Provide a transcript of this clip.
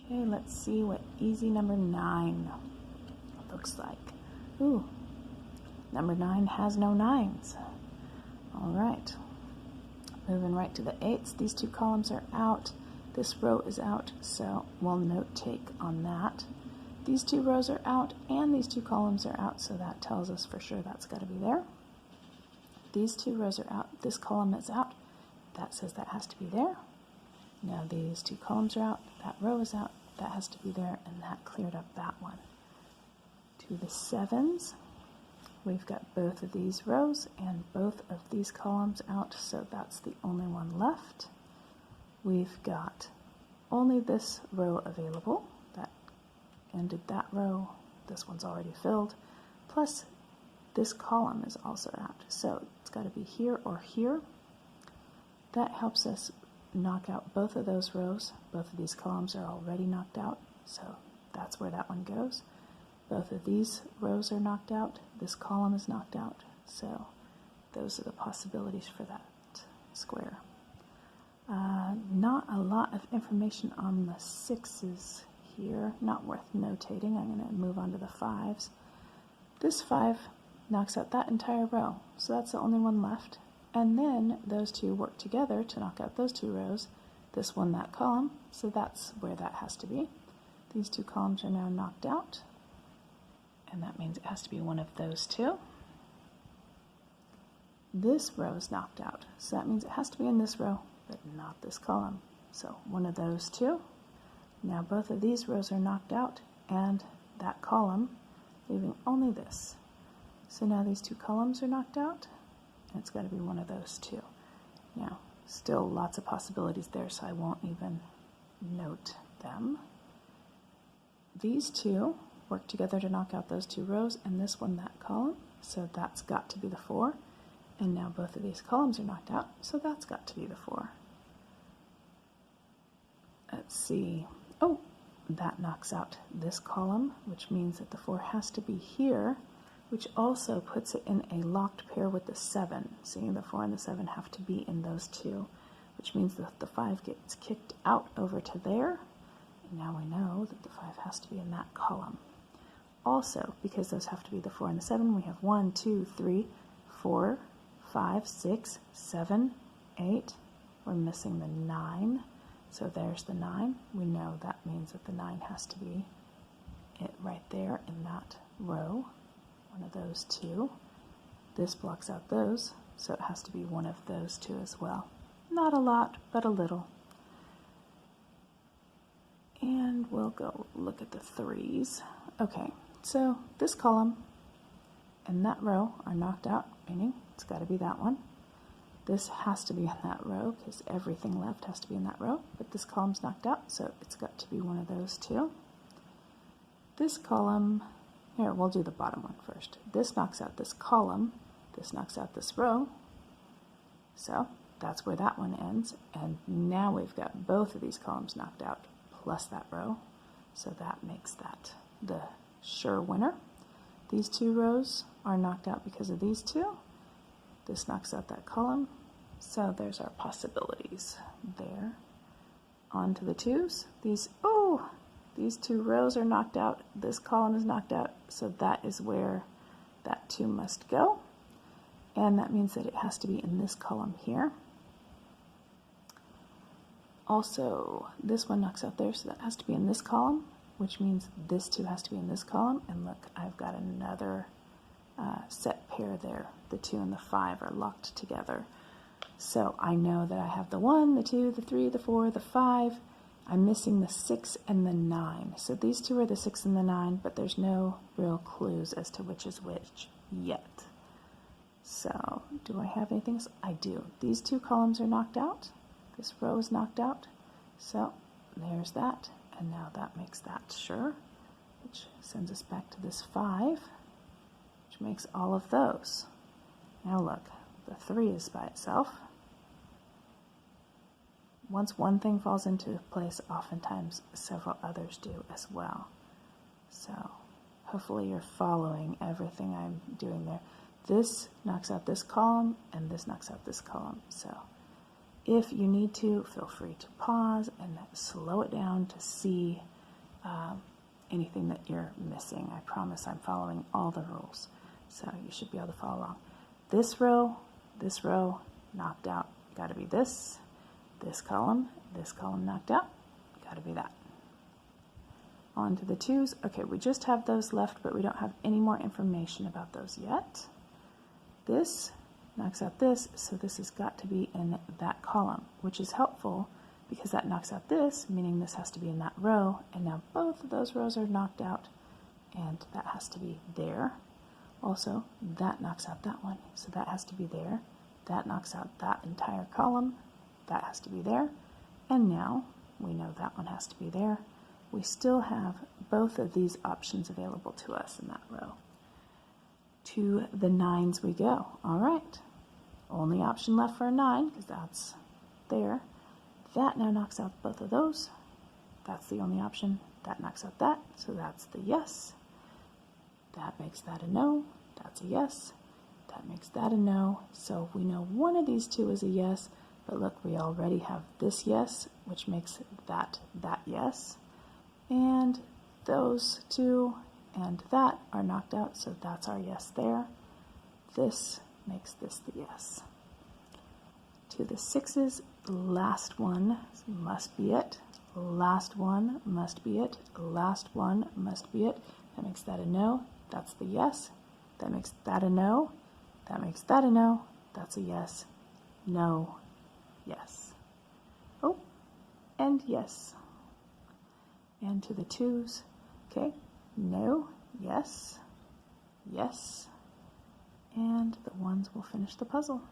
Okay, let's see what easy number 9 looks like. Ooh, number 9 has no 9s. All right, moving right to the 8s. These 2 columns are out. This row is out, so we'll note take on that. These 2 rows are out and these 2 columns are out, so that tells us for sure that's got to be there. These 2 rows are out. This column is out. That says that has to be there. Now these 2 columns are out. That row is out. That has to be there, and that cleared up that one. To the 7s, we've got both of these rows and both of these columns out, so that's the only one left. We've got only this row available. That ended that row. This one's already filled. Plus, this column is also out, so it's got to be here or here. That helps us knock out both of those rows. Both of these columns are already knocked out, so that's where that one goes. Both of these rows are knocked out. This column is knocked out, so those are the possibilities for that square. Not a lot of information on the 6s here, not worth notating. I'm going to move on to the 5s. This 5 knocks out that entire row, so that's the only one left. And then those 2 work together to knock out those 2 rows, this one, that column, so that's where that has to be. These 2 columns are now knocked out, and that means it has to be one of those 2. This row is knocked out, so that means it has to be in this row, but not this column. So one of those 2. Now both of these rows are knocked out, and that column, leaving only this. So now these 2 columns are knocked out, and it's got to be one of those 2. Now, still lots of possibilities there, so I won't even note them. These 2 work together to knock out those 2 rows, and this one, that column, so that's got to be the 4. And now both of these columns are knocked out, so that's got to be the 4. Let's see. Oh, that knocks out this column, which means that the 4 has to be here, which also puts it in a locked pair with the 7. See, the 4 and the 7 have to be in those 2, which means that the 5 gets kicked out over to there. And now we know that the 5 has to be in that column. Also, because those have to be the 4 and the 7, we have 1, 2, 3, 4, 5, 6, 7, 8. We're missing the 9. So there's the 9. We know that means that the 9 has to be it right there in that row. One of those 2. This blocks out those, so it has to be one of those 2 as well. Not a lot, but a little. And we'll go look at the 3s. Okay, so this column and that row are knocked out, meaning it's got to be that one. This has to be in that row because everything left has to be in that row, but this column's knocked out, so it's got to be one of those 2. This column, here, we'll do the bottom one first. This knocks out this column, this knocks out this row, so that's where that one ends, and now we've got both of these columns knocked out plus that row, so that makes that the sure winner. These 2 rows are knocked out because of these 2. This knocks out that column, so there's our possibilities there. On to the 2s. These 2 rows are knocked out. This column is knocked out, so that is where that 2 must go. And that means that it has to be in this column here. Also, this one knocks out there, so that has to be in this column, which means this 2 has to be in this column. And look, I've got another set pair there. The 2 and the 5 are locked together. So I know that I have the 1, the 2, the 3, the 4, the 5. I'm missing the 6 and the 9. So these 2 are the 6 and the 9, but there's no real clues as to which is which yet. So do I have anything else? I do. These 2 columns are knocked out. This row is knocked out. So there's that. And now that makes that sure, which sends us back to this 5, which makes all of those. Now look, the 3 is by itself. Once one thing falls into place, oftentimes several others do as well. So hopefully you're following everything I'm doing there. This knocks out this column, and this knocks out this column. So if you need to, feel free to pause and slow it down to see anything that you're missing. I promise I'm following all the rules, so you should be able to follow along. This row, knocked out, got to be this column knocked out, got to be that. On to the 2s. Okay, we just have those left, but we don't have any more information about those yet. This knocks out this, so this has got to be in that column, which is helpful because that knocks out this, meaning this has to be in that row, and now both of those rows are knocked out, and that has to be there. Also, that knocks out that one, so that has to be there. That knocks out that entire column, that has to be there, and now we know that one has to be there. We still have both of these options available to us in that row. To the 9s we go. All right, only option left for a 9 because that's there. That now knocks out both of those. That's the only option. That knocks out that, so that's the yes. That makes that a no. That's a yes. That makes that a no. So we know one of these two is a yes, but look, we already have this yes, which makes that yes. And those two and that are knocked out, so that's our yes there. This makes this the yes. To the 6s, last one must be it. Last one must be it. Last one must be it. That makes that a no. That's the yes. That makes that a no. That makes that a no. That's a yes. No. Yes. Oh, and yes. And to the 2s, okay, no, yes, yes, and the 1s will finish the puzzle.